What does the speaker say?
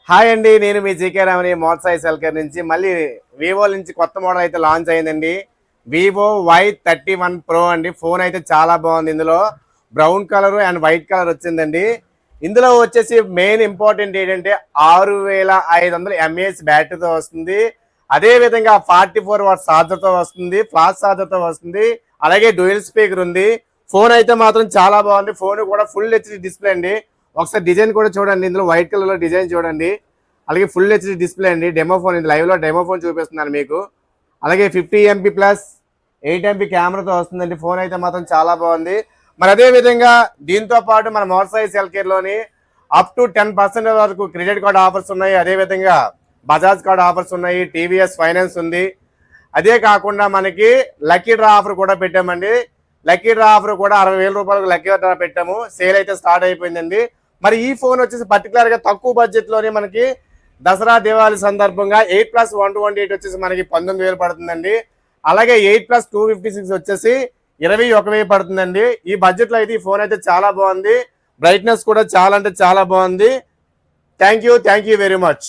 Hi అండి, నేను మీ GK రామని మోటార్ సైకిల్ నుంచి మళ్ళీ వివో నుంచి కొత్త మోడల్ అయితే లాంచ్ అయిందండి. వివో Y31 Pro అండి. ఫోన్ అయితే చాలా బాగుంది. ఇందులో brown colour and white colour వచ్చిందండి. ఇందులో వచ్చేసి మెయిన్ ఇంపార్టెంట్ ఏంటంటే 6500 mAh బ్యాటరీతో వస్తుంది. అదే విధంగా 44 వాట్స్ ఛార్జర్తో వస్తుంది, ఫ్లాష్ ఛార్జర్తో వస్తుంది. అలాగే డ్యూయల్ స్పీకర్ ఉంది. ఫోన్ అయితే మాత్రం చాలా బాగుంది. ఫోన్ కూడా ఫుల్ హెచ్డి డిస్ప్లే అండి. ఒకసారి డిజైన్ కూడా చూడండి. ఇందులో వైట్ కలర్ లో డిజైన్ చూడండి. అలాగే ఫుల్ హెచ్డి డిస్ప్లే అండి. డెమో ఫోన్, ఇది లైవ్ లో డెమో ఫోన్ చూపిస్తున్నాను మీకు. అలాగే 50 MP ప్లస్ 8 MP కెమెరాతో వస్తుందండి. ఫోన్ అయితే మాత్రం చాలా బాగుంది. మరి అదే విధంగా దీంతో పాటు మన మోటార్ సైకిల్ లోని అప్ టు 10% వరకు క్రెడిట్ కార్డ్ ఆఫర్స్ ఉన్నాయి. అదే విధంగా బజాజ్ కార్డ్ ఆఫర్స్ ఉన్నాయి. టీవీఎస్ ఫైనాన్స్ ఉంది. అదే కాకుండా మనకి లక్కీ డ్రా ఆఫర్ కూడా పెట్టామండి. లక్కీ డ్రా ఆఫర్ కూడా 60,000 రూపాయలకు లక్కీ డ్రా పెట్టాము. సేల్ అయితే స్టార్ట్ అయిపోయిందండి. మరి ఈ ఫోన్ వచ్చేసి పర్టికులర్ గా తక్కువ బడ్జెట్ లోనే మనకి దసరా దివాళీ సందర్భంగా 8+128 వచ్చేసి మనకి 19,000 పడుతుందండి. అలాగే 8+256 వచ్చేసి 21,000 పడుతుందండి. ఈ బడ్జెట్ లో అయితే ఈ ఫోన్ అయితే చాలా బాగుంది. బ్రైట్నెస్ కూడా చాలా అంటే చాలా బాగుంది. Thank you very much.